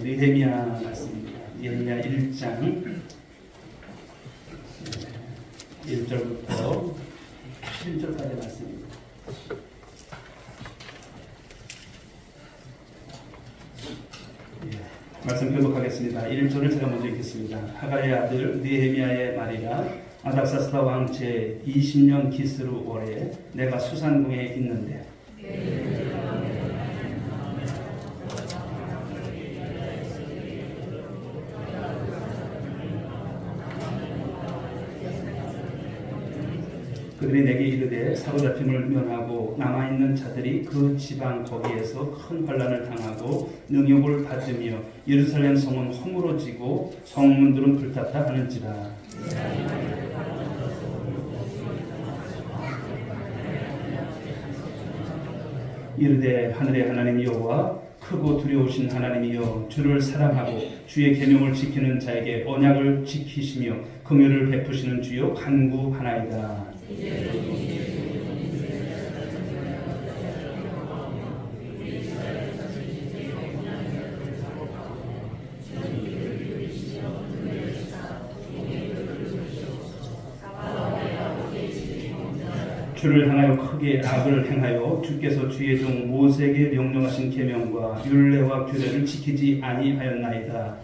느헤미야 말씀입니다. 느헤미야 1장 1절부터 11절까지 말씀입니다. 말씀 교독하겠습니다. 1절을 제가 먼저 읽겠습니다. 하갈의 아들 느헤미야의 말이라. 아닥사스다 왕 제 20년 기스루 월에 내가 수산궁에 있는데 그들이 내게 이르되 사로잡힘을 면하고 남아있는 자들이 그 지방 거기에서 큰 환난을 당하고 능욕을 받으며 예루살렘 성은 허물어지고 성문들은 불탔다 하는지라. 이르되 하늘의 하나님 여호와 크고 두려우신 하나님이여 주를 사랑하고 주의 계명을 지키는 자에게 언약을 지키시며 긍휼을 베푸시는 주여 간구하나이다. 주를 향하여 크게 악을 행하여 주께서 주의 종 모세에게 명령하신 계명과 율례와 규례를 지키지 아니하였나이다.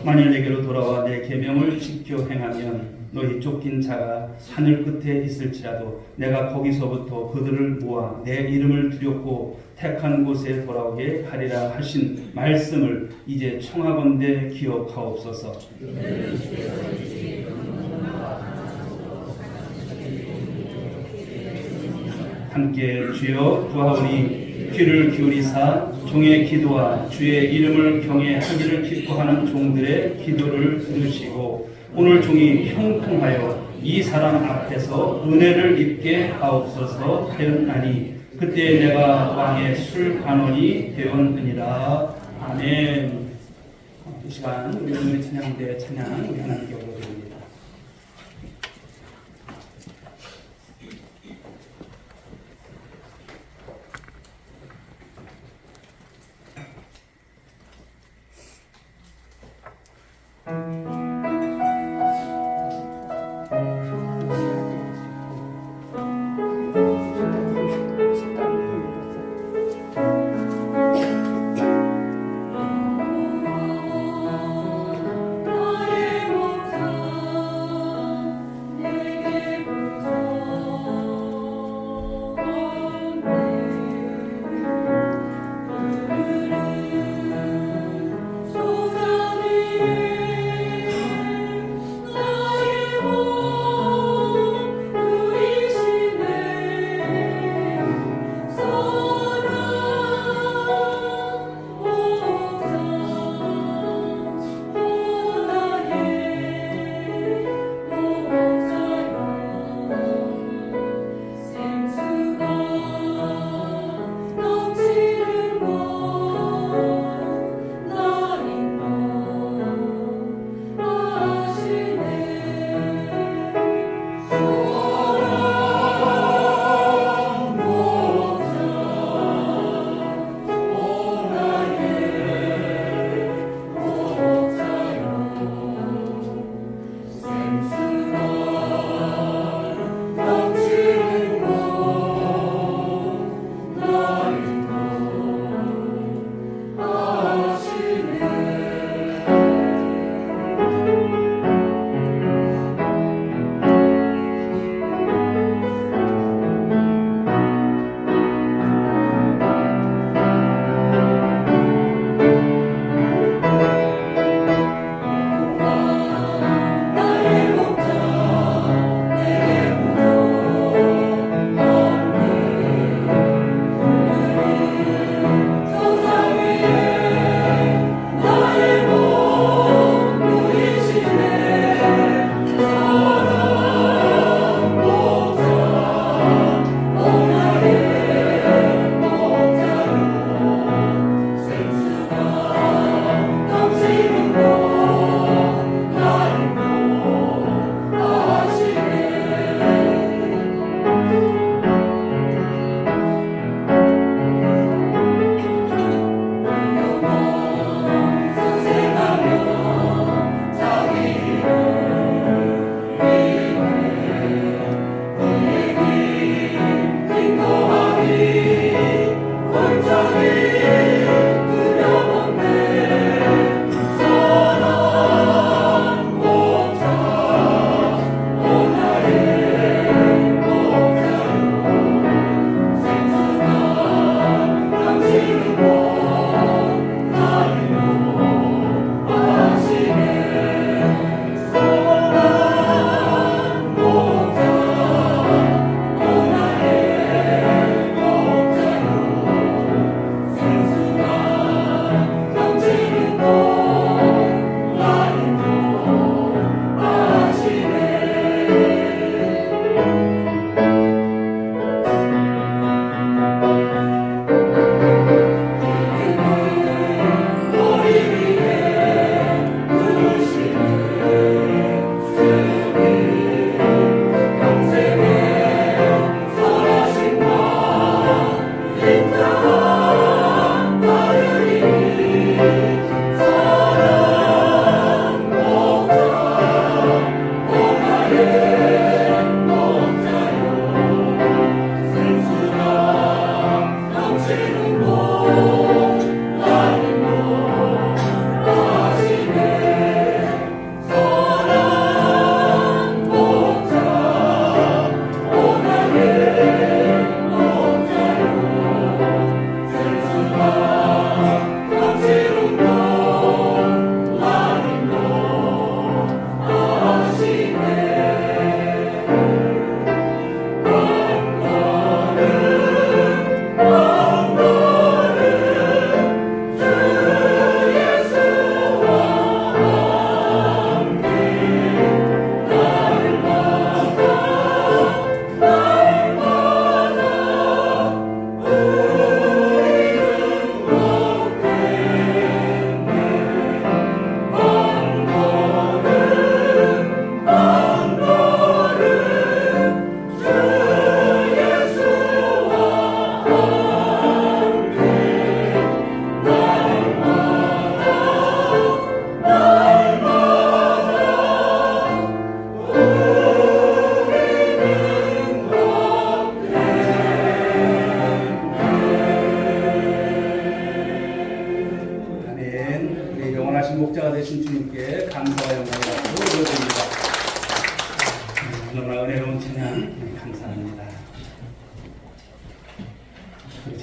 만일 내게로 돌아와 내 계명을 지켜 행하면 너희 쫓긴 자가 하늘 끝에 있을지라도 내가 거기서부터 그들을 모아 내 이름을 두렵고 택한 곳에 돌아오게 하리라 하신 말씀을 이제 청하건대 기억하옵소서. 함께 주여 구하오니 귀를 기울이사 종의 기도와 주의 이름을 경외하기를 기뻐하는 종들의 기도를 들으시고 오늘 종이 형통하여 이 사람 앞에서 은혜를 입게 하옵소서 하였나니 그때 내가 왕의 술관원이 되었느니라. 아멘. 이 시간 우리 오늘의 찬양대 찬양 우리 하나님께 올려드립니다. 나의 목자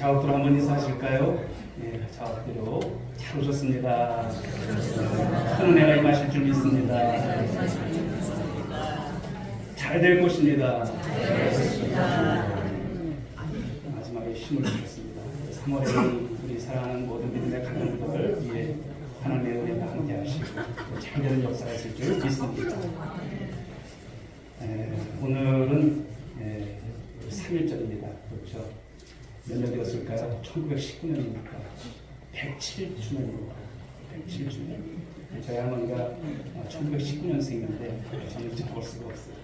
자업들 한번 인사하실까요? 네, 자업대로 잘 오셨습니다. 큰 은혜가 임하실 줄 믿습니다. 잘 될 것입니다. 마지막에 힘을 주셨습니다. 3월에 우리 사랑하는 모든 믿음의 가정들 위해 하나님의 은혜가 함께 하시고 잘 되는 역사가 있을 줄 믿습니다. 오늘은 3일절입니다. 그렇죠? 몇 년 되었을까요? 1919년입니까? 107주년입니다. 107주년. 저희 할머니가 1919년생인데 저는 잊어볼 수가 없어요.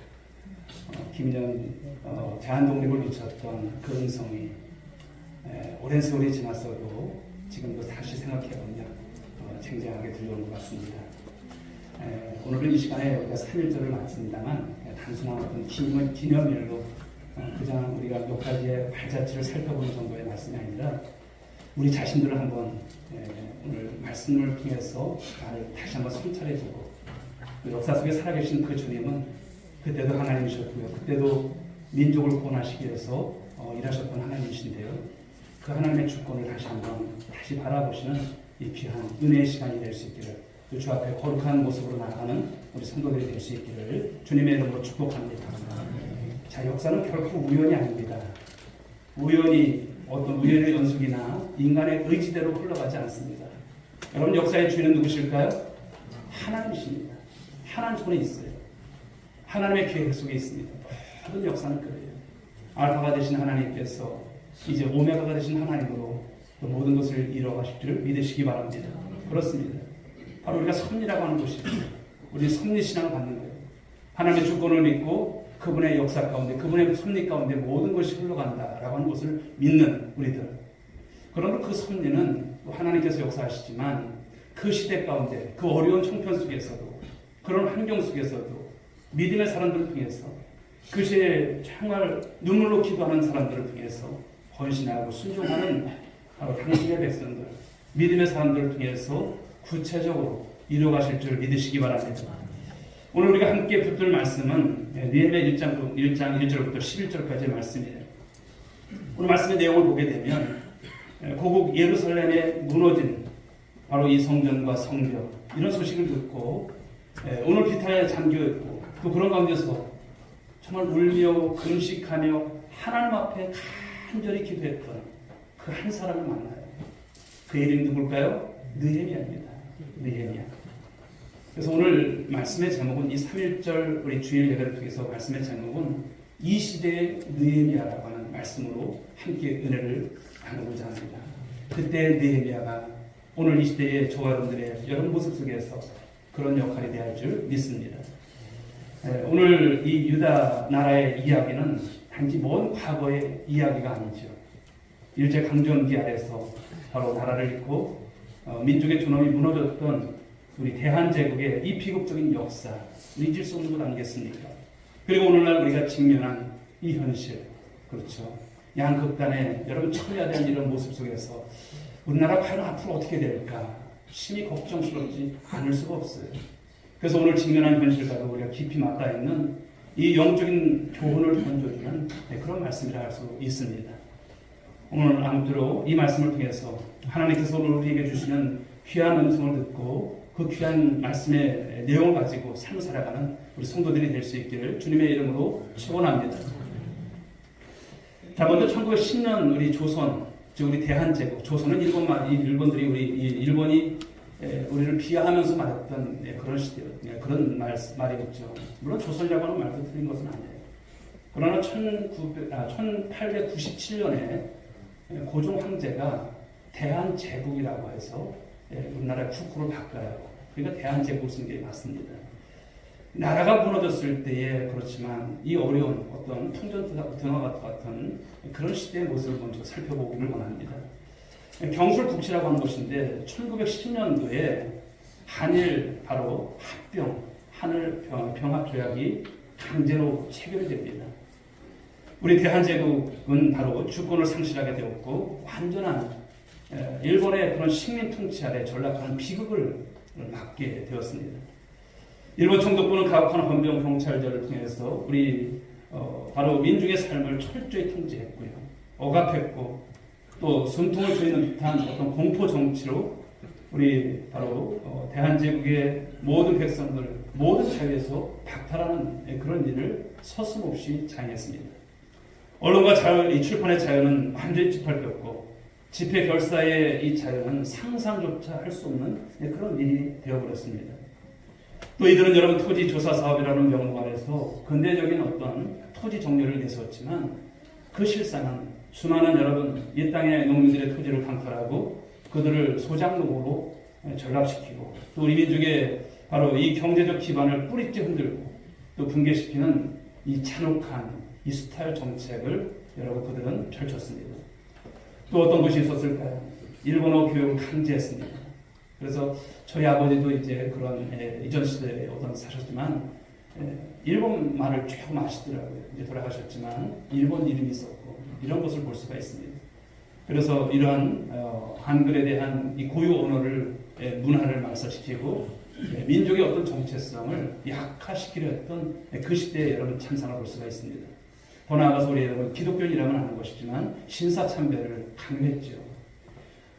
김년 대한독립을 외쳤던 그 음성이 오랜 세월이 지났어도 지금도 다시 생각해보면 쟁쟁하게 들려오는 것 같습니다. 오늘은 이 시간에 우리가 3일절을 마칩니다만 단순한 어떤 기념일로 그냥 우리가 몇 가지의 발자취를 살펴보는 정도의 말씀이 아니라 우리 자신들을 한번 오늘 말씀을 통해서 나를 다시 한번 성찰해주고 그 역사 속에 살아계신 그 주님은 그때도 하나님이셨고요. 그때도 민족을 구원하시기 위해서 일하셨던 하나님이신데요. 그 하나님의 주권을 다시 바라보시는 이 귀한 은혜의 시간이 될 수 있기를 또 주 앞에 거룩한 모습으로 나아가는 우리 성도들이 될 수 있기를 주님의 이름으로 축복합니다. 자, 역사는 결코 우연이 아닙니다. 우연히 어떤 우연의 연속이나 인간의 의지대로 흘러가지 않습니다. 여러분 역사의 주인은 누구실까요? 하나님이십니다. 하나님 손에 있어요. 하나님의 계획 속에 있습니다. 모든 역사는 그래요. 알파가 되신 하나님께서 이제 오메가가 되신 하나님으로 모든 것을 이뤄가실 줄 믿으시기 바랍니다. 그렇습니다. 바로 우리가 섭리라고 하는 것이죠. 우리는 섭리신앙을 받는 거예요. 하나님의 주권을 믿고 그분의 역사 가운데 그분의 섭리 가운데 모든 것이 흘러간다라고 하는 것을 믿는 우리들. 그러나 그 섭리는 하나님께서 역사하시지만 그 시대 가운데 그 어려운 형편 속에서도 그런 환경 속에서도 믿음의 사람들을 통해서 그 시대에 정말 눈물로 기도하는 사람들을 통해서 헌신하고 순종하는 바로 당신의 백성들, 믿음의 사람들을 통해서 구체적으로 이루어가실 줄 믿으시기 바랍니다. 오늘 우리가 함께 붙들 말씀은 느헤미야 1장 1절부터 11절까지의 말씀이에요. 오늘 말씀의 내용을 보게 되면 고국 예루살렘에 무너진 바로 이 성전과 성벽 이런 소식을 듣고 오늘 비탈에 잠겨있고 또 그런 가운데서 정말 울며 금식하며 하나님 앞에 간절히 기도했던 그 한 사람을 만나요. 그 이름이 누굴까요? 느헤미야입니다. 느헤미야. 그래서 오늘 말씀의 제목은 이 3.1절 우리 주일 예배를 통해서 말씀의 제목은 이 시대의 느헤미야라고 하는 말씀으로 함께 은혜를 나누고자 합니다. 그때 느헤미야가 오늘 이 시대의 저와 여러분들의 여러 모습 속에서 그런 역할이 되어야 할 줄 믿습니다. 오늘 이 유다 나라의 이야기는 단지 먼 과거의 이야기가 아니죠. 일제강점기 아래서 바로 나라를 잃고 민족의 존엄이 무너졌던 우리 대한제국의 이 비극적인 역사, 잊을 수 없는 것 아니겠습니까? 그리고 오늘날 우리가 직면한 이 현실, 그렇죠. 양극단의 여러분 처리해야 되는 이런 모습 속에서 우리나라 과연 앞으로 어떻게 될까 심히 걱정스럽지 않을 수가 없어요. 그래서 오늘 직면한 현실과도 우리가 깊이 맞닿아 있는 이 영적인 교훈을 던져주는 그런 말씀이라 할 수 있습니다. 오늘 아무쪼록 이 말씀을 통해서 하나님께서 오늘 우리에게 주시는 귀한 음성을 듣고 그 귀한 말씀의 내용을 가지고 삶을 살아가는 우리 성도들이 될 수 있기를 주님의 이름으로 축원합니다. 자, 먼저 1910년 우리 조선, 즉 우리 대한제국, 조선은 일본들이 일본이 우리를 비하하면서 말했던 그런 시대, 그런 말이었죠. 물론 조선이라고 하는 말도 틀린 것은 아니에요. 그러나 1897년에 고종 황제가 대한제국이라고 해서 우리나라의 국호를 바꿔요. 그러니까 대한제국을 쓴 게 맞습니다. 나라가 무너졌을 때에 그렇지만 이 어려운 어떤 풍전등화 같은 그런 시대의 모습을 먼저 살펴보기를 원합니다. 경술국시라고 하는 것인데 1910년도에 한일 바로 한일 병합조약이 강제로 체결이 됩니다. 우리 대한제국은 바로 주권을 상실하게 되었고 완전한 일본의 그런 식민 통치 아래 전락하는 비극을 맞게 되었습니다. 일본 총독부는 가혹한 헌병 경찰제를 통해서 우리 바로 민중의 삶을 철저히 통제했고요. 억압했고 또 숨통을 조이는 듯한 어떤 공포 정치로 우리 바로 대한제국의 모든 백성들, 모든 자유에서 박탈하는 그런 일을 서슴없이 자행했습니다. 언론과 자유, 이 출판의 자유는 완전히 짓밟혔고 집회 결사의 이 자유는 상상조차 할 수 없는 그런 일이 되어버렸습니다. 또 이들은 여러분 토지 조사 사업이라는 명목 아래서 근대적인 어떤 토지 정렬을 내세웠지만 그 실상은 수많은 여러분 이 땅의 농민들의 토지를 강탈하고 그들을 소작농으로 전락시키고 또 우리 민족의 바로 이 경제적 기반을 뿌리째 흔들고 또 붕괴시키는 이 잔혹한 이 스타일 정책을 여러분 그들은 펼쳤습니다. 또 어떤 것이 있었을까요? 일본어 교육을 강제했습니다. 그래서 저희 아버지도 이제 그런 이전 시대에 어떤 사셨지만 일본 말을 조금 아시더라고요. 이제 돌아가셨지만 일본 이름이 있었고 이런 것을 볼 수가 있습니다. 그래서 이러한 한글에 대한 이 고유 언어를 문화를 말살시키고 민족의 어떤 정체성을 약화시키려 했던 그 시대에 여러분 참상을 볼 수가 있습니다. 더 나아가서 우리 여러분 기독교인이라면 아는 것이지만 신사참배를 강요했죠.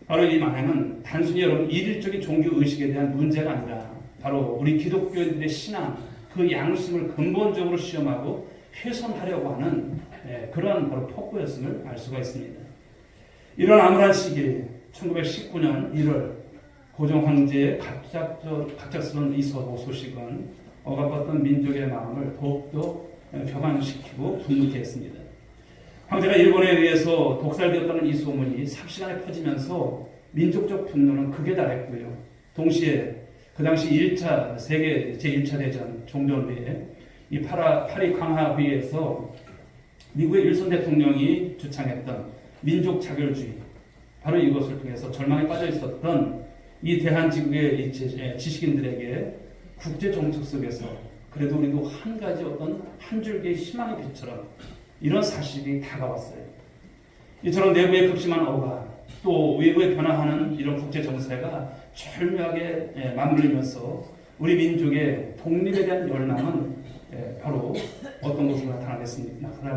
바로 이 만행은 단순히 여러분 일일적인 종교 의식에 대한 문제가 아니라 바로 우리 기독교인들의 신앙 그 양심을 근본적으로 시험하고 훼손하려고 하는 그러한 바로 폭구였음을 알 수가 있습니다. 이런 암울한 시기에 1919년 1월 고종 황제의 갑작스러운 이 소식은 억압받던 민족의 마음을 더욱더 격앙시키고 분노케 했습니다. 황제가 일본에 의해서 독살되었다는 이 소문이 삽시간에 퍼지면서 민족적 분노는 극에 달했고요. 동시에 그 당시 1차 세계 제1차 대전 종전 후에 이 파리 강화회의에서 미국의 일선 대통령이 주창했던 민족 차별주의 바로 이것을 통해서 절망에 빠져 있었던 이 대한지국의 지식인들에게 국제 정책 속에서 그래도 우리도 한 가지 어떤 한 줄기의 희망의 빛처럼 이런 사실이 다가왔어요. 이처럼 내부의 극심한 어가 또 외부에 변화하는 이런 국제 정세가 절묘하게 맞물리면서 우리 민족의 독립에 대한 열망은 바로 어떤 것으로 나타나게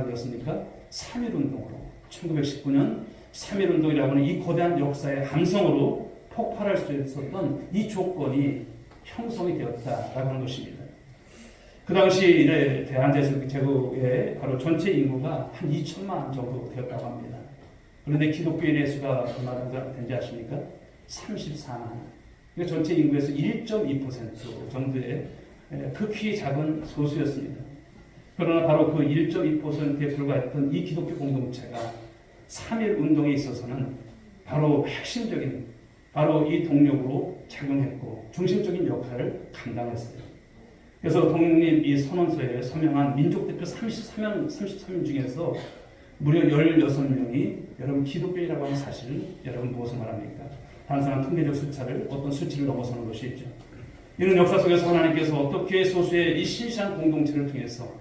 되었습니까? 3.1운동으로 1919년 3.1운동이라고 하는 이 거대한 역사의 함성으로 폭발할 수 있었던 이 조건이 형성이 되었다라고 하는 것입니다. 그 당시 대한제국의 바로 전체 인구가 한 2천만 정도 되었다고 합니다. 그런데 기독교인의 수가 얼마 정도 된지 아십니까? 34만. 그러니까 전체 인구에서 1.2% 정도의 극히 작은 소수였습니다. 그러나 바로 그 1.2%에 불과했던 이 기독교 공동체가 3.1 운동에 있어서는 바로 핵심적인 바로 이 동력으로 작용했고 중심적인 역할을 감당했어요. 그래서 독립 이 선언서에 서명한 민족대표 33명 중에서 무려 16명이 여러분 기독교인이라고 하는 사실을 여러분 무엇을 말합니까? 단순한 통계적 숫자를 어떤 수치를 넘어서는 것이죠. 이런 역사 속에서 하나님께서 어떻게 소수의 이 신실한 공동체를 통해서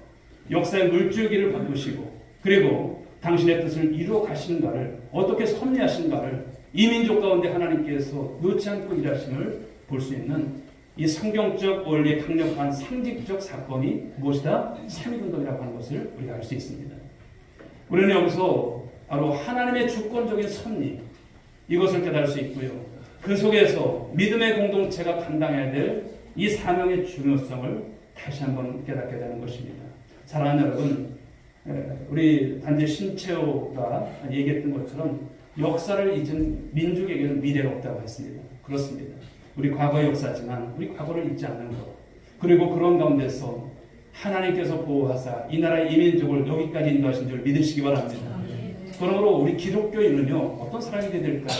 역사의 물줄기를 바꾸시고 그리고 당신의 뜻을 이루어 가시는가를 어떻게 섭리하시는가를 이 민족 가운데 하나님께서 놓지 않고 일하심을 볼 수 있는 이 성경적 원리의 강력한 상징적 사건이 무엇이다? 3.1운동이라고 하는 것을 우리가 알 수 있습니다. 우리는 여기서 바로 하나님의 주권적인 섭리 이것을 깨달을 수 있고요. 그 속에서 믿음의 공동체가 감당해야 될 이 사명의 중요성을 다시 한번 깨닫게 되는 것입니다. 사랑하는 여러분, 우리 단지 신채호가 얘기했던 것처럼 역사를 잊은 민족에게는 미래가 없다고 했습니다. 그렇습니다. 우리 과거의 역사지만 우리 과거를 잊지 않는 것 그리고 그런 가운데서 하나님께서 보호하사 이 나라의 이민족을 여기까지 인도하신 줄 믿으시기 바랍니다. 그러므로 우리 기독교인은요 어떤 사람이 되어야 될까요?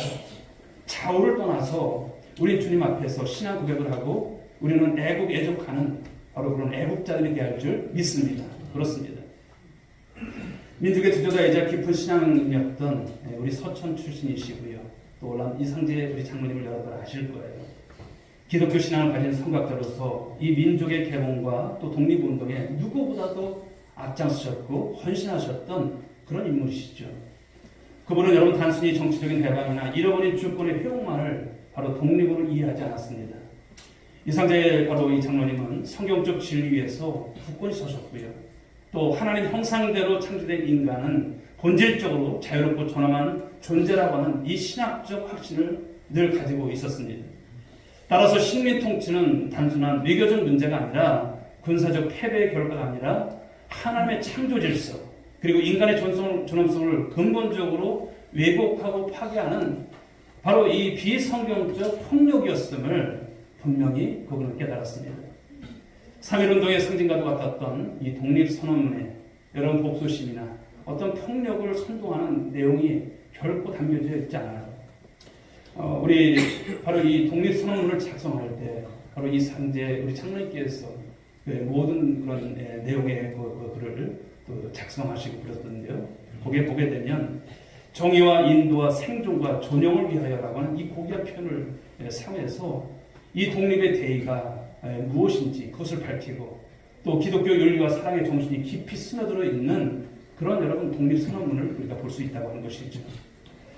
좌우를 떠나서 우리 주님 앞에서 신앙 고백을 하고 우리는 애국 애족하는 바로 그런 애국자들이 되어야 할 줄 믿습니다. 그렇습니다. 민족의 지도자이자 깊은 신앙인이었던 우리 서천 출신이시고요. 또 올라온 이상재 우리 장모님을 여러분 아실 거예요. 기독교 신앙을 가진 선각자로서 이 민족의 개몽과 또 독립운동에 누구보다도 앞장서셨고 헌신하셨던 그런 인물이시죠. 그분은 여러분 단순히 정치적인 해방이나 잃어버린 주권의 회복만을 바로 독립으로 이해하지 않았습니다. 이상재 바로 이 장로님은 성경적 진리 위에서 굳건히 서셨고요. 또 하나님 형상대로 창조된 인간은 본질적으로 자유롭고 존엄한 존재라고 하는 이 신학적 확신을 늘 가지고 있었습니다. 따라서 식민 통치는 단순한 외교적 문제가 아니라 군사적 패배의 결과가 아니라 하나님의 창조 질서 그리고 인간의 존엄성을 근본적으로 왜곡하고 파괴하는 바로 이 비성경적 폭력이었음을 분명히 그분은 깨달았습니다. 3.1운동의 상징과도 같았던 이 독립선언문에 여러분 복수심이나 어떤 폭력을 선동하는 내용이 결코 담겨져 있지 않아요. 우리 바로 이 독립선언문을 작성할 때 바로 이 상제 우리 장로님께서 모든 그런 내용의 글을 또 작성하시고 그랬던데요. 거기에 보게 되면 정의와 인도와 생존과 존영을 위하여라고 하는 이 고귀한 표현을 사용해서 이 독립의 대의가 무엇인지 그것을 밝히고 또 기독교 윤리와 사랑의 정신이 깊이 스며들어 있는 그런 여러분 독립선언문을 우리가 볼 수 있다고 하는 것이죠.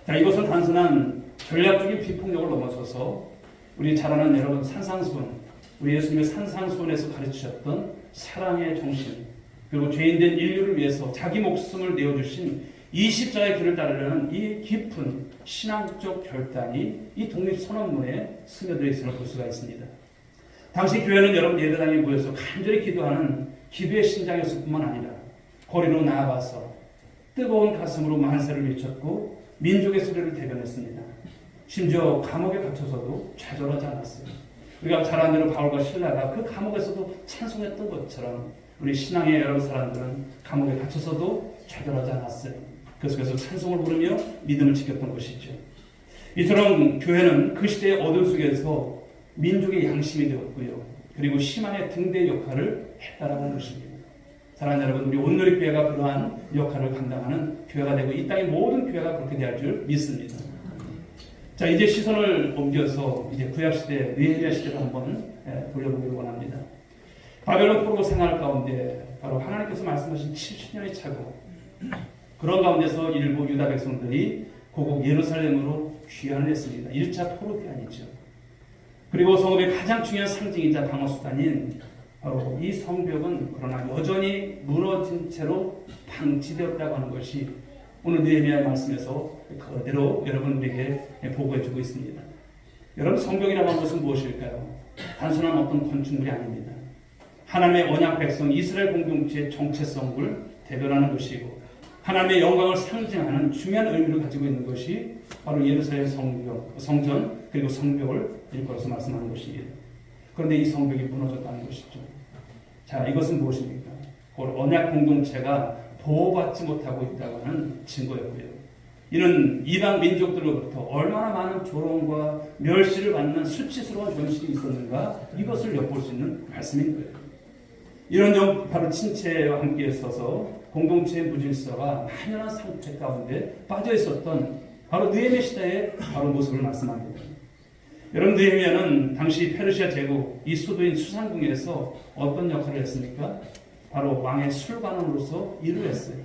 자, 이것은 단순한 전략적인 비폭력을 넘어서서 우리 잘 아는 여러분 산상수훈, 우리 예수님의 산상수훈에서 가르치셨던 사랑의 정신, 그리고 죄인된 인류를 위해서 자기 목숨을 내어주신 이 십자가의 길을 따르려는 이 깊은 신앙적 결단이 이 독립선언문에 스며들어 있음을 볼 수가 있습니다. 당시 교회는 여러분 예배당에 모여서 간절히 기도하는 기도의 신장이었을 뿐만 아니라 거리로 나아가서 뜨거운 가슴으로 만세를 외쳤고 민족의 소리를 대변했습니다. 심지어 감옥에 갇혀서도 좌절하지 않았어요. 우리가 잘 아는 대로 바울과 실라가 그 감옥에서도 찬송했던 것처럼 우리 신앙의 여러 사람들은 감옥에 갇혀서도 좌절하지 않았어요. 계속해서 찬송을 부르며 믿음을 지켰던 것이죠. 이처럼 교회는 그 시대의 어둠 속에서 민족의 양심이 되었고요. 그리고 희망의 등대 역할을 했다라는 것입니다. 사랑하는 여러분, 우리 온누리교회가 그러한 역할을 감당하는 교회가 되고 이 땅의 모든 교회가 그렇게 될 줄 믿습니다. 자, 이제 시선을 옮겨서 이제 구약시대, 느헤미야 시대를 한번 돌려보기를 원합니다. 바벨론 포로 생활 가운데 바로 하나님께서 말씀하신 70년이 차고 그런 가운데서 일부 유다 백성들이 고국 예루살렘으로 귀환을 했습니다. 1차 포로 귀환이죠. 그리고 성읍의 가장 중요한 상징이자 방어수단인 바로 이 성벽은 그러나 여전히 무너진 채로 방치되었다고 하는 것이 오늘 느헤미야의 말씀에서 그대로 여러분들에게 보고해주고 있습니다. 여러분, 성벽이라고 하는 것은 무엇일까요? 단순한 어떤 건축물이 아닙니다. 하나님의 언약 백성 이스라엘 공동체의 정체성을 대변하는 것이고 하나님의 영광을 상징하는 중요한 의미를 가지고 있는 것이 바로 예루살렘 성전 그리고 성벽을 일컬어서 말씀하는 것이에요. 그런데 이 성벽이 무너졌다는 것이죠. 자, 이것은 무엇입니까? 언약 공동체가 보호받지 못하고 있다고 하는 증거였고요. 이는 이방 민족들로부터 얼마나 많은 조롱과 멸시를 받는 수치스러운 현실이 있었는가, 이것을 엿볼 수 있는 말씀인 거예요. 이런 점 바로 친체와 함께 있어서 공동체의 무질서가 만연한 상태 가운데 빠져 있었던 바로 느헤미야 시대의 바로 모습을 말씀합니다. 여러분, 느헤미야는 당시 페르시아 제국 이 수도인 수산궁에서 어떤 역할을 했습니까? 바로 왕의 술관원으로서 일을 했어요.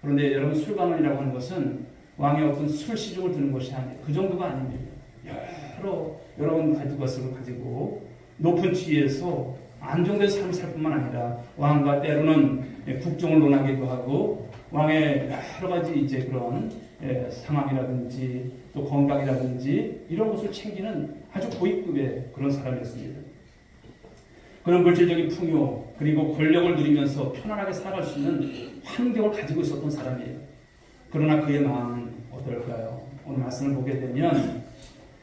그런데 여러분, 술관원이라고 하는 것은 왕의 어떤 술 시중을 드는 것이 아니에요. 그 정도가 아닙니다. 여러 여러분 가진 것을 가지고 높은 지위에서 안정된 삶을 살 뿐만 아니라 왕과 때로는 국정을 논하기도 하고 왕의 여러 가지 이제 그런 상황이라든지 또 건강이라든지 이런 것을 챙기는 아주 고위급의 그런 사람이었습니다. 그런 물질적인 풍요 그리고 권력을 누리면서 편안하게 살아갈 수 있는 환경을 가지고 있었던 사람이에요. 그러나 그의 마음은 어떨까요? 오늘 말씀을 보게 되면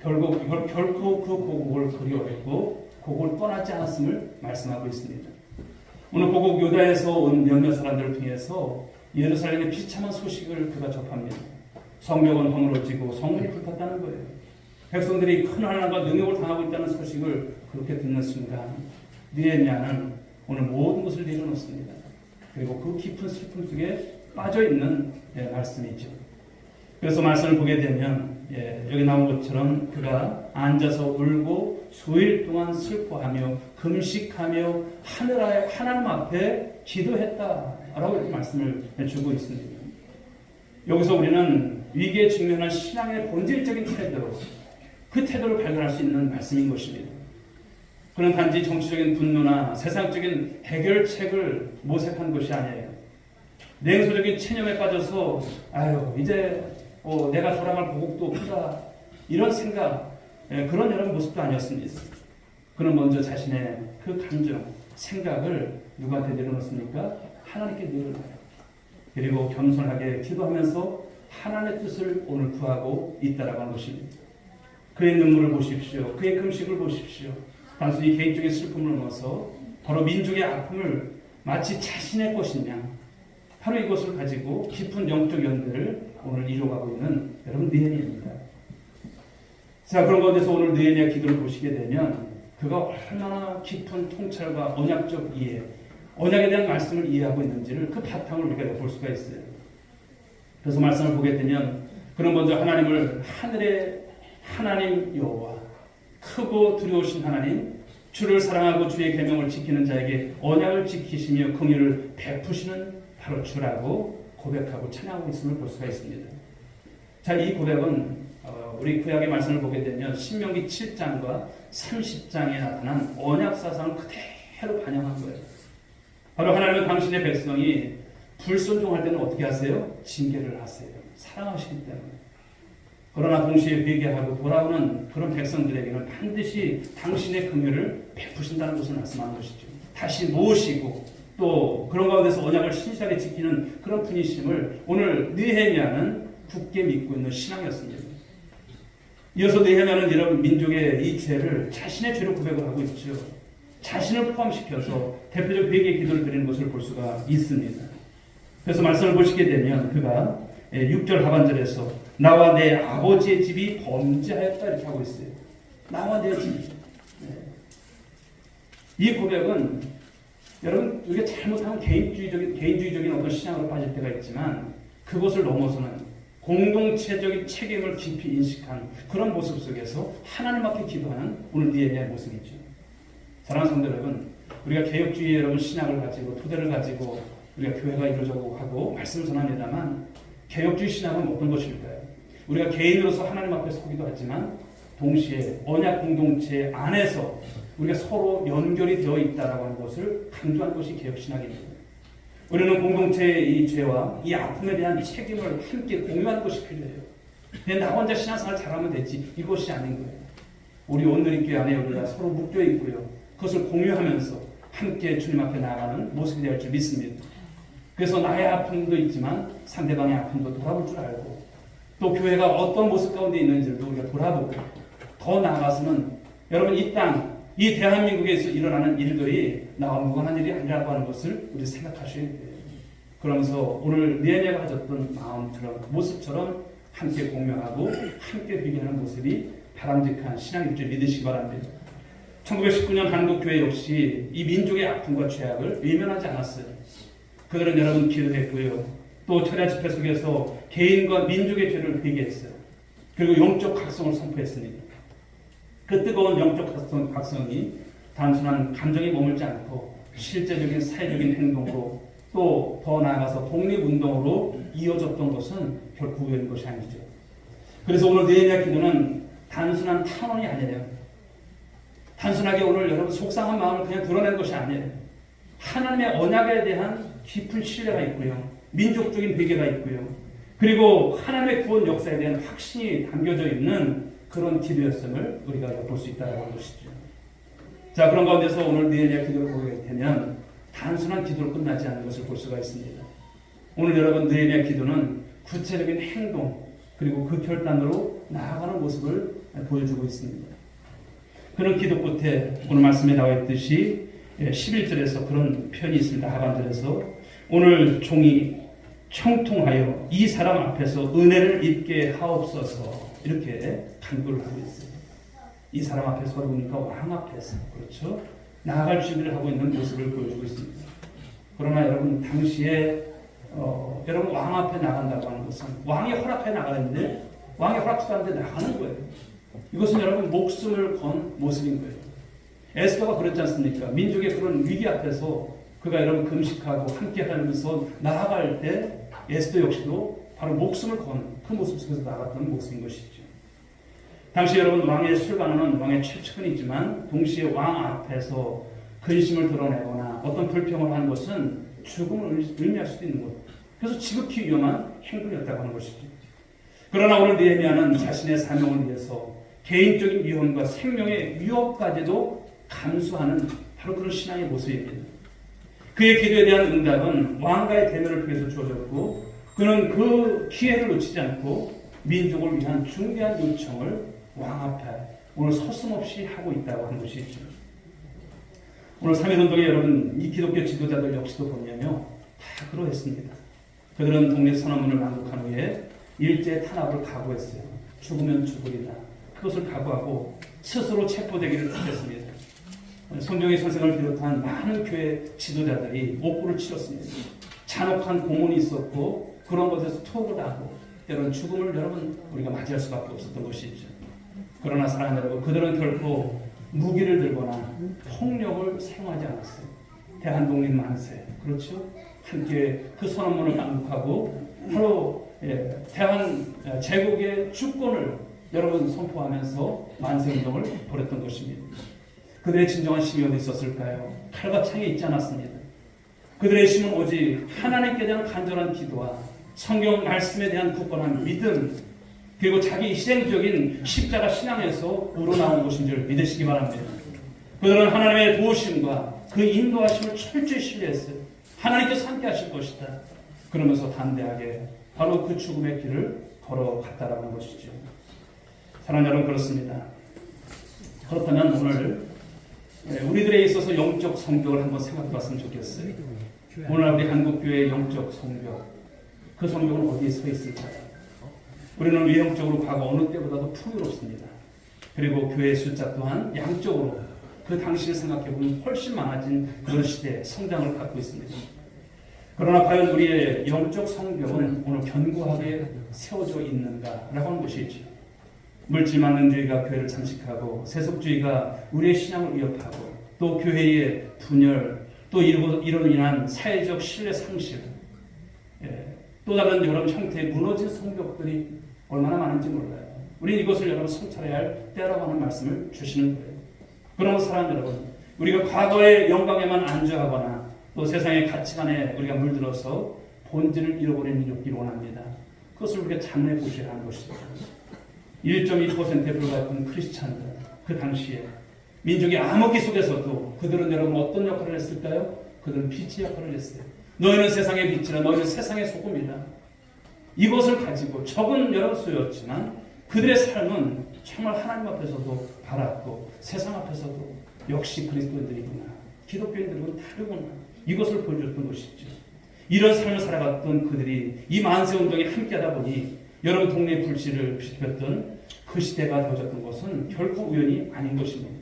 결코 그 고국을 그리워했고 고국을 떠나지 않았음을 말씀하고 있습니다. 오늘 고국 유다에서 온 몇몇 사람들을 통해서 예루살렘의 비참한 소식을 그가 접합니다. 성벽은 허물어지고 성문이 불탔다는 거예요. 백성들이 큰 환난과 능욕을 당하고 있다는 소식을 그렇게 듣는 순간 느헤미야는 오늘 모든 것을 내려놓습니다. 그리고 그 깊은 슬픔 속에 빠져있는 말씀이죠. 그래서 말씀을 보게 되면 여기 나온 것처럼 그가 앉아서 울고 수일 동안 슬퍼하며 금식하며 하나님 앞에 기도했다라고 이렇게 말씀을 주고 있습니다. 여기서 우리는 위기에 직면한 신앙의 본질적인 태도, 그 태도를 발견할 수 있는 말씀인 것입니다. 그는 단지 정치적인 분노나 세상적인 해결책을 모색한 것이 아니에요. 냉소적인 체념에 빠져서 아유 이제 내가 돌아갈 보국도 없다 이런 생각 그런 여러분 모습도 아니었습니다. 그는 먼저 자신의 그 감정, 생각을 누구한테 내려놓습니까? 하나님께 내려놓아요. 그리고 겸손하게 기도하면서 하나님의 뜻을 오늘 구하고 있다라고 하는 것입니다. 그의 눈물을 보십시오. 그의 금식을 보십시오. 단순히 개인적인 슬픔을 넘어서 바로 민족의 아픔을 마치 자신의 것인 양 바로 이것을 가지고 깊은 영적 연대를 오늘 이루어가고 있는 여러분 느헤미야입니다. 자, 그런 가운데서 오늘 느헤미야 기도를 보시게 되면 그가 얼마나 깊은 통찰과 언약적 이해, 언약에 대한 말씀을 이해하고 있는지를 그 바탕을 우리가 볼 수가 있어요. 그래서 말씀을 보게 되면 그는 먼저 하나님을 하늘의 하나님 여호와 크고 두려우신 하나님 주를 사랑하고 주의 계명을 지키는 자에게 언약을 지키시며 긍휼을 베푸시는 바로 주라고 고백하고 찬양하고 있음을 볼 수가 있습니다. 자, 이 고백은 우리 구약의 말씀을 보게 되면 신명기 7장과 30장에 나타난 언약 사상을 그대로 반영한 거예요. 바로 하나님은 당신의 백성이 불순종할 때는 어떻게 하세요? 징계를 하세요. 사랑하시기 때문에. 그러나 동시에 회개하고 돌아오는 그런 백성들에게는 반드시 당신의 긍휼을 베푸신다는 것을 말씀하는 것이죠. 다시 모으시고 또 그런 가운데서 언약을 신실하게 지키는 그런 분이심을 오늘 느헤미야는 굳게 믿고 있는 신앙이었습니다. 이어서 느헤미야는 여러분 민족의 이 죄를 자신의 죄로 고백을 하고 있죠. 자신을 포함시켜서 대표적 회개 기도를 드리는 것을 볼 수가 있습니다. 그래서 말씀을 보시게 되면 그가 6절 하반절에서 나와 내 아버지의 집이 범죄하였다 이렇게 하고 있어요. 나와 내 집. 이 고백은 여러분 우리가 잘못하면 개인주의적인 어떤 신앙으로 빠질 때가 있지만 그것을 넘어서는 공동체적인 책임을 깊이 인식한 그런 모습 속에서 하나님 앞에 기도하는 오늘 느헤미야의 모습이죠. 사랑하는 성도 여러분, 우리가 개혁주의 여러분 신앙을 가지고 토대를 가지고 우리가 교회가 이루어져고 하고 말씀을 전합니다만 개혁주의 신앙은 어떤 것일까요? 우리가 개인으로서 하나님 앞에 서기도 하지만 동시에 언약 공동체 안에서 우리가 서로 연결이 되어 있다라고 하는 것을 강조하는 것이 개혁신학입니다. 우리는 공동체의 이 죄와 이 아픔에 대한 책임을 함께 공유하는 것이 필요해요. 그냥 나 혼자 신앙생활 잘하면 되지 이것이 아닌 거예요. 우리 온누리교회 안에 우리가 서로 묶여 있고요. 그것을 공유하면서 함께 주님 앞에 나아가는 모습이 될 줄 믿습니다. 그래서 나의 아픔도 있지만 상대방의 아픔도 돌아볼 줄 알고 또 교회가 어떤 모습 가운데 있는지도 우리가 돌아보고 더 나아가서는 여러분 이 땅, 이 대한민국에서 일어나는 일들이 나와 무관한 일이 아니라고 하는 것을 우리 생각하셔야 돼요. 그러면서 오늘 느헤미야가 가졌던 마음처럼 모습처럼 함께 공유하고 함께 회개하는 모습이 바람직한 신앙일 줄 믿으시기 바랍니다. 1919년 한국교회 역시 이 민족의 아픔과 죄악을 외면하지 않았어요. 그들은 여러분 기도했고요. 또 철야 집회 속에서 개인과 민족의 죄를 회개했어요. 그리고 영적 각성을 선포했습니다. 그 뜨거운 영적 각성이 단순한 감정에 머물지 않고 실제적인 사회적인 행동으로 또 더 나아가서 독립운동으로 이어졌던 것은 결코 우연인 것이 아니죠. 그래서 오늘 느헤미야 기도는 단순한 탄원이 아니에요. 단순하게 오늘 여러분 속상한 마음을 그냥 드러낸 것이 아니에요. 하나님의 언약에 대한 깊은 신뢰가 있고요. 민족적인 회개가 있고요. 그리고 하나님의 구원 역사에 대한 확신이 담겨져 있는 그런 기도였음을 우리가 볼 수 있다고 하는 것이죠. 자, 그런 가운데서 오늘 느헤미야 기도를 보게 되면 단순한 기도로 끝나지 않는 것을 볼 수가 있습니다. 오늘 여러분 느헤미야 기도는 구체적인 행동 그리고 그 결단으로 나아가는 모습을 보여주고 있습니다. 그런 기도 끝에 오늘 말씀에 나와 있듯이 11절에서 그런 표현이 있습니다. 하반절에서 오늘 종이 청통하여 이 사람 앞에서 은혜를 입게 하옵소서 이렇게 간구를 하고 있어요. 이 사람 앞에서 그러니까 왕 앞에서 그렇죠. 나아갈 준비를 하고 있는 모습을 보여주고 있습니다. 그러나 여러분 당시에 여러분 왕 앞에 나간다고 하는 것은 왕이 허락해 나가는데 왕이 허락도 않는데 나가는 거예요. 이것은 여러분 목숨을 건 모습인 거예요. 에스더가 그랬지 않습니까? 민족의 그런 위기 앞에서 그가 여러분 금식하고 함께 하면서 나아갈 때 에스더 역시도 바로 목숨을 건 그 모습 속에서 나갔던 모습인 것이죠. 당시 여러분 왕의 술관은 왕의 최측근이지만 동시에 왕 앞에서 근심을 드러내거나 어떤 불평을 하는 것은 죽음을 의미할 수도 있는 것. 그래서 지극히 위험한 행동이었다고 하는 것이죠. 그러나 오늘 느헤미야는 자신의 사명을 위해서 개인적인 위험과 생명의 위협까지도 감수하는 바로 그런 신앙의 모습입니다. 그의 기도에 대한 응답은 왕가의 대면을 통해서 주어졌고, 그는 그 기회를 놓치지 않고 민족을 위한 중대한 요청을 왕 앞에 오늘 서슴없이 하고 있다고 하는 것이죠. 오늘 3.1운동에 여러분, 이 기독교 지도자들 역시도 보면요, 다 그러했습니다. 그들은 독립선언문을 낭독한 후에 일제 탄압을 각오했어요. 죽으면 죽으리라. 그것을 각오하고 스스로 체포되기를 택했습니다. 손정희 선생을 비롯한 많은 교회 지도자들이 옥구를 치렀습니다. 잔혹한 고문이 있었고 그런 것에서 투옥을 하고 때로는 죽음을 여러분 우리가 맞이할 수밖에 없었던 것이죠. 그러나 사랑하는 여러분, 그들은 결코 무기를 들거나 폭력을 사용하지 않았어요. 대한독립 만세, 그렇죠? 함께 그 선언문을 낭독하고 바로 대한 제국의 주권을 여러분 선포하면서 만세운동을 벌였던 것입니다. 그들의 진정한 힘이 어디 있었을까요? 칼과 창에 있지 않았습니다. 그들의 힘은 오직 하나님께 대한 간절한 기도와 성경 말씀에 대한 굳건한 믿음, 그리고 자기 희생적인 십자가 신앙에서 우러나온 것인 줄 믿으시기 바랍니다. 그들은 하나님의 도우심과 그 인도하심을 철저히 신뢰했어요. 하나님께서 함께 하실 것이다. 그러면서 담대하게 바로 그 죽음의 길을 걸어갔다라는 것이죠. 사랑하는 여러분, 그렇습니다. 그렇다면 오늘 우리들에 있어서 영적 성벽을 한번 생각해 봤으면 좋겠어요. 오늘 우리 한국교회의 영적 성벽, 그 성벽은 어디에 서 있을까요? 우리는 외형적으로 과거 어느 때보다도 풍요롭습니다. 그리고 교회 숫자 또한 양적으로 그 당시를 생각해보면 훨씬 많아진 그런 시대에 성장을 갖고 있습니다. 그러나 과연 우리의 영적 성벽은 오늘 견고하게 세워져 있는가라고 하는 것이죠. 물질만능주의가 교회를 잠식하고 세속주의가 우리의 신앙을 위협하고 또 교회의 분열, 또 이로 인한 사회적 신뢰 상실, 또 다른 여러 형태의 무너진 성벽들이 얼마나 많은지 몰라요. 우리는 이것을 여러분 성찰해야 할 때라고 하는 말씀을 주시는 거예요. 그러므로 사랑하는 여러분, 우리가 과거의 영광에만 안주하거나 또 세상의 가치관에 우리가 물들어서 본질을 잃어버리는 욕기를 원합니다. 그것을 우리가 장래 보셔야 하는 것이죠. 1.2%에 불과했던 크리스찬들, 그 당시에 민족의 암흑기 속에서도 그들은 여러분 어떤 역할을 했을까요? 그들은 빛의 역할을 했어요. 너희는 세상의 빛이라, 너희는 세상의 소금이다. 이것을 가지고 적은 여러 수였지만 그들의 삶은 정말 하나님 앞에서도 바랐고 세상 앞에서도 역시 그리스도인들이구나, 기독교인들은 다르구나, 이것을 보여줬던 것이죠. 이런 삶을 살아갔던 그들이 이 만세운동에 함께하다 보니 여러분 동네 불씨를 비추었던 그 시대가 되어졌던 것은 결코 우연이 아닌 것입니다.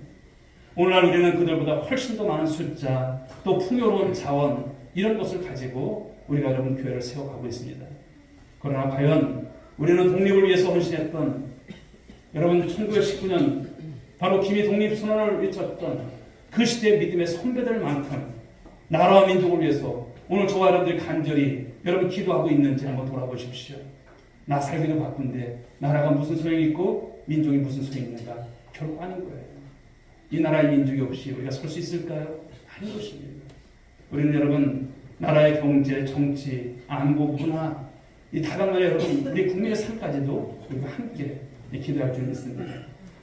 오늘날 우리는 그들보다 훨씬 더 많은 숫자, 또 풍요로운 자원, 이런 것을 가지고 우리가 여러분 교회를 세워가고 있습니다. 그러나 과연 우리는 독립을 위해서 헌신했던 여러분 1919년 바로 김이 독립선언을 외쳤던 그 시대의 믿음의 선배들만큼 나라와 민족을 위해서 오늘 저와 여러분들이 간절히 여러분 기도하고 있는지 한번 돌아보십시오. 나 살기도 바쁜데 나라가 무슨 소용이 있고 민족이 무슨 소용이 있는가? 결코 아닌 거예요. 이 나라의 민족이 없이 우리가 설 수 있을까요? 아닌 것입니다. 우리는 여러분 나라의 경제, 정치, 안보, 문화, 이 다각면의 여러분 우리 국민의 삶까지도 우리가 함께 기도할 줄 믿습니다.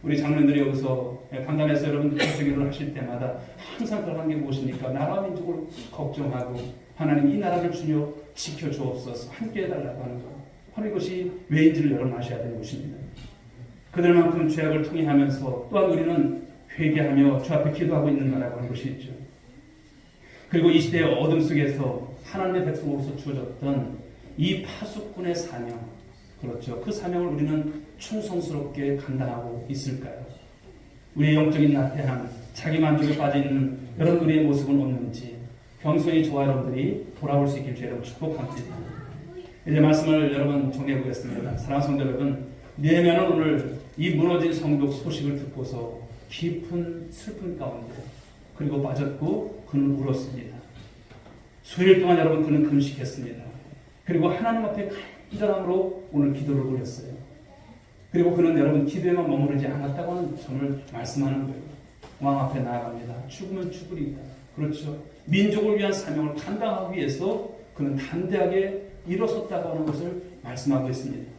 우리 장로님들이 여기서 강단에서 여러분들 기도를 하실 때마다 항상 그런 게 무엇입니까? 나라와 민족을 걱정하고 하나님 이 나라를 주여 지켜주옵소서 함께 해달라고 하는 것. 바로 이것이 왜인지를 여러분 아셔야 되는 것입니다. 그들만큼 죄악을 통해하면서 또한 우리는 회개하며 주 앞에 기도하고 있는가라고 하는 것이 있죠. 그리고 이 시대의 어둠 속에서 하나님의 백성으로서 주어졌던 이 파수꾼의 사명, 그렇죠. 그 사명을 우리는 충성스럽게 감당하고 있을까요? 우리의 영적인 나태함, 자기 만족에 빠져있는 여러분들의 모습은 없는지 겸손히 저와 여러분들이 돌아올 수 있길 주 여러분 축복합니다. 이제 말씀을 여러분 정리해 보겠습니다. 사랑하는 성도 여러분, 느헤미야는 오늘 이 무너진 성벽 소식을 듣고서 깊은 슬픔 가운데 그리고 빠졌고 그는 울었습니다. 수일 동안 여러분 그는 금식했습니다. 그리고 하나님 앞에 간절함으로 오늘 기도를 올렸어요. 그리고 그는 여러분 기도에만 머무르지 않았다고 하는 점을 말씀하는 거예요. 왕 앞에 나아갑니다. 죽으면 죽으리다. 그렇죠. 민족을 위한 사명을 감당하기 위해서 그는 담대하게 일어섰다고 하는 것을 말씀하고 있습니다.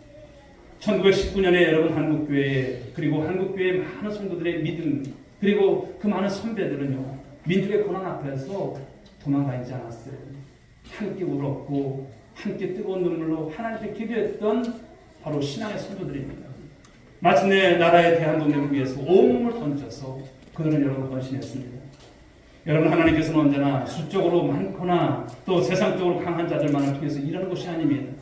1919년에 여러분 한국교회 그리고 한국교회 많은 성도들의 믿음 그리고 그 많은 선배들은요 민족의 고난 앞에서 도망다니지 않았어요. 함께 울었고 함께 뜨거운 눈물로 하나님께 기도했던 바로 신앙의 선조들입니다. 마침내 나라의 대한독립을 위해서 온몸을 던져서 그들은 여러분 헌신했습니다. 여러분 하나님께서는 언제나 수적으로 많거나 또 세상적으로 강한 자들만을 통해서 일하는 것이 아닙니다.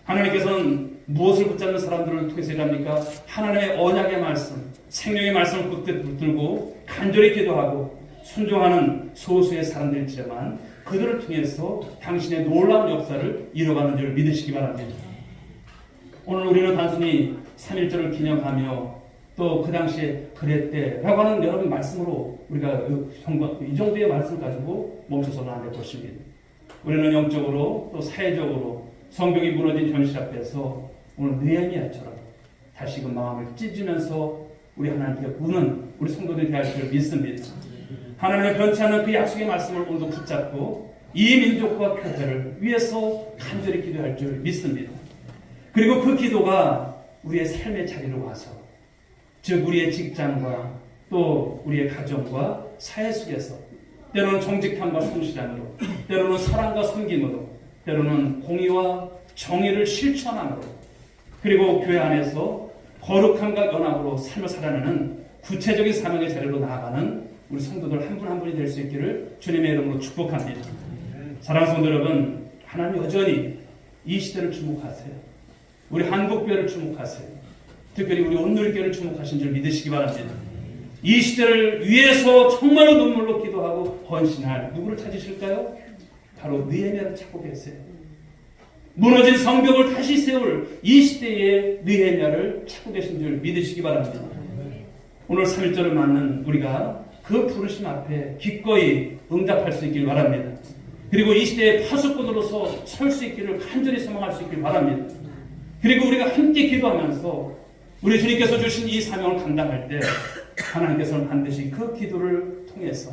하나님께서는 무엇을 붙잡는 사람들을 통해서 일합니까? 하나님의 언약의 말씀, 생명의 말씀을 붙들고 간절히 기도하고 순종하는 소수의 사람들이지만 그들을 통해서 당신의 놀라운 역사를 이뤄가는 줄 믿으시기 바랍니다. 오늘 우리는 단순히 3.1절을 기념하며 또 그 당시에 그랬대라고 하는 여러분 말씀으로 우리가 이 정도의 말씀을 가지고 멈춰서는 안 될 것입니다. 우리는 영적으로 또 사회적으로 성벽이 무너진 현실 앞에서 오늘 느헤미야처럼 다시금 마음을 찢으면서 우리 하나님께 우는 우리 성도들이 될 줄 믿습니다. 하나님의 변치 않는 그 약속의 말씀을 오늘도 붙잡고 이 민족과 교회를 위해서 간절히 기도할 줄 믿습니다. 그리고 그 기도가 우리의 삶의 자리로 와서 즉 우리의 직장과 또 우리의 가정과 사회 속에서 때로는 정직함과 성실함으로 때로는 사랑과 섬김으로 때로는 공의와 정의를 실천함으로 그리고 교회 안에서 거룩함과 연합으로 삶을 살아내는 구체적인 사명의 자리로 나아가는 우리 성도들 한 분 한 분이 될 수 있기를 주님의 이름으로 축복합니다. 사랑하는 성도 여러분, 하나님 여전히 이 시대를 주목하세요. 우리 한국교회를 주목하세요. 특별히 우리 온누리교회를 주목하신 줄 믿으시기 바랍니다. 이 시대를 위해서 정말로 눈물로 기도하고 헌신할 누구를 찾으실까요? 바로 느헤미야를 찾고 계세요. 무너진 성벽을 다시 세울 이 시대의 느헤미야를 찾고 계신 줄 믿으시기 바랍니다. 오늘 3.1절을 맞는 우리가 그 부르심 앞에 기꺼이 응답할 수 있길 바랍니다. 그리고 이 시대의 파수꾼으로서 설 수 있기를 간절히 소망할 수 있길 바랍니다. 그리고 우리가 함께 기도하면서 우리 주님께서 주신 이 사명을 감당할 때 하나님께서는 반드시 그 기도를 통해서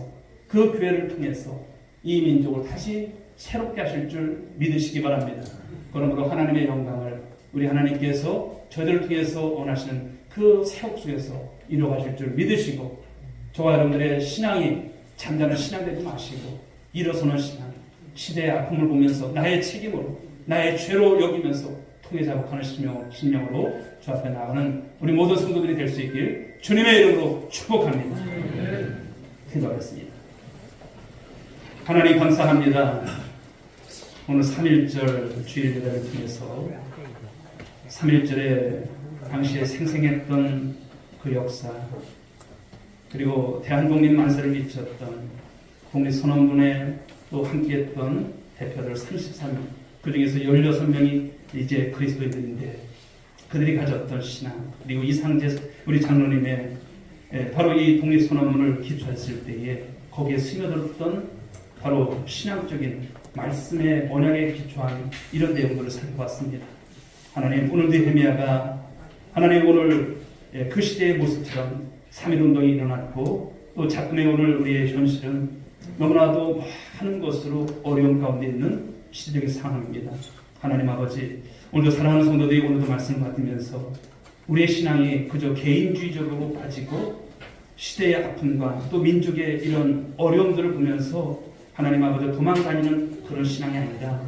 그 교회를 통해서 이 민족을 다시 새롭게 하실 줄 믿으시기 바랍니다. 그러므로 하나님의 영광을 우리 하나님께서 저희들을 통해서 원하시는 그 세옥 속에서 이루어가실 줄 믿으시고 저와 여러분들의 신앙이 잠자는 신앙 되지 마시고 일어서는 신앙, 시대의 아픔을 보면서 나의 책임으로 나의 죄로 여기면서 통해자복하는 심령으로 주 앞에 나가는 우리 모든 성도들이 될 수 있길 주님의 이름으로 축복합니다. 기도하겠습니다. 하나님 감사합니다. 오늘 3.1절 주일 예배를 통해서 3.1절에 당시에 생생했던 그 역사 그리고 대한독립 만세를 미쳤던 독립선언문에 또 함께했던 대표들 33명 그 중에서 16명이 이제 그리스도인들인데 그들이 가졌던 신앙 그리고 이상재 우리 장로님의 바로 이 독립선언문을 기초했을 때에 거기에 스며들었던 바로 신앙적인 말씀의 언약에 기초한 이런 내용들을 살펴봤습니다. 하나님 오늘 느헤미야가 하나님 오늘 그 시대의 모습처럼 3.1운동이 일어났고 또 작금의 오늘 우리의 현실은 너무나도 많은 것으로 어려움 가운데 있는 시대적인 상황입니다. 하나님 아버지 오늘도 사랑하는 성도들이 오늘도 말씀을 받으면서 우리의 신앙이 그저 개인주의적으로 빠지고 시대의 아픔과 또 민족의 이런 어려움들을 보면서 하나님 아버지 도망다니는 그런 신앙이 아니라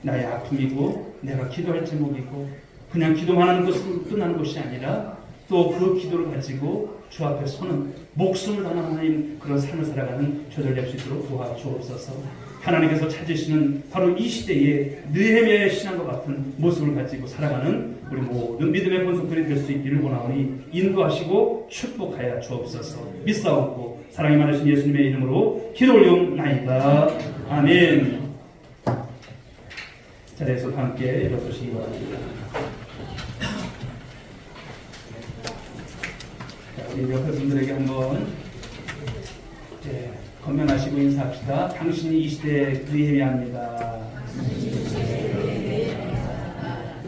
나의 아픔이고 내가 기도할 제목이고 그냥 기도만 하는 것으로 끝나는 것이 아니라 또 그 기도를 가지고 주 앞에 서는 목숨을 다하는 하나님 그런 삶을 살아가는 저들 될 수 있도록 도와주옵소서. 하나님께서 찾으시는 바로 이 시대에 느헤미야의 신앙과 같은 모습을 가지고 살아가는 우리 모든 믿음의 본속들이 될 수 있기를 원하오니 인도하시고 축복하여 주옵소서. 믿사옵고 사랑이 많으신 예수님의 이름으로 기도 올리옵나이다. 아멘. 자리에서 함께 일어서시기 바랍니다. 우리 옆에 분들에게 한번 건면하시고 인사합시다. 당신이 이 시대의 느헤미야입니다.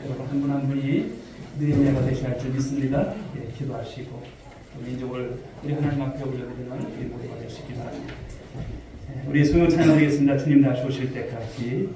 여러분 한 분 한 분이 느헤미야가 되셔야 할 줄 믿습니다. 기도하시고 민족을 우리 하나님 앞에 올려드리는 우리 모두가 되시기 바랍니다. 우리 성령 찬양하겠습니다. 주님 다시 오실 때까지.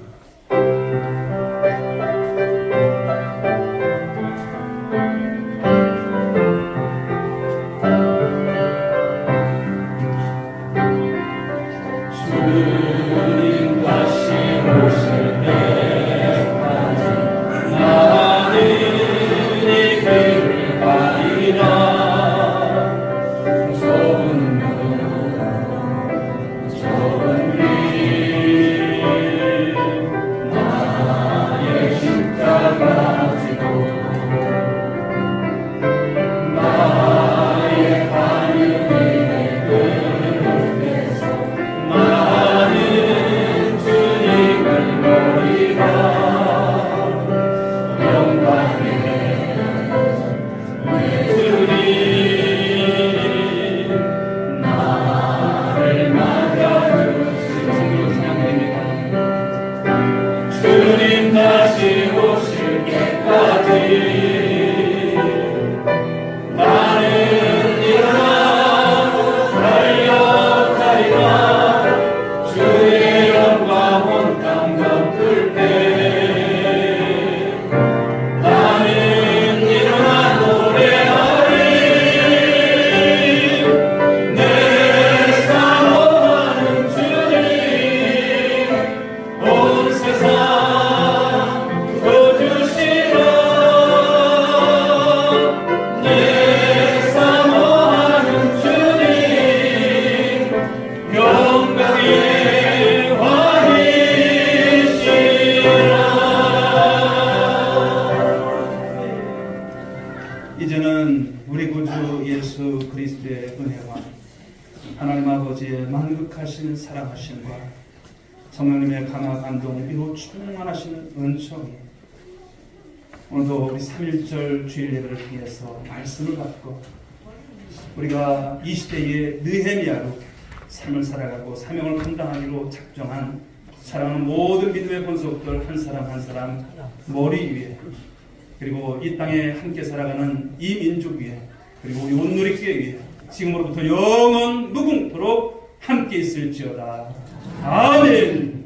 우리 구주 예수 그리스도의 은혜와 하나님 아버지의 만극하신 사랑하심과 성령님의 강화 감동 위로 충만하시는 은총이 오늘도 우리 3.1절 주일 예배를 통해서 말씀을 받고 우리가 이 시대의 느헤미야로 삶을 살아가고 사명을 감당하기로 작정한 사랑하는 모든 믿음의 본속들 한 사람 한 사람 머리 위에 그리고 이 땅에 함께 살아가는 이 민족 위에 그리고 우리 온누리교회 위에 지금으로부터 영원 무궁토록 함께 있을지어다. 아멘.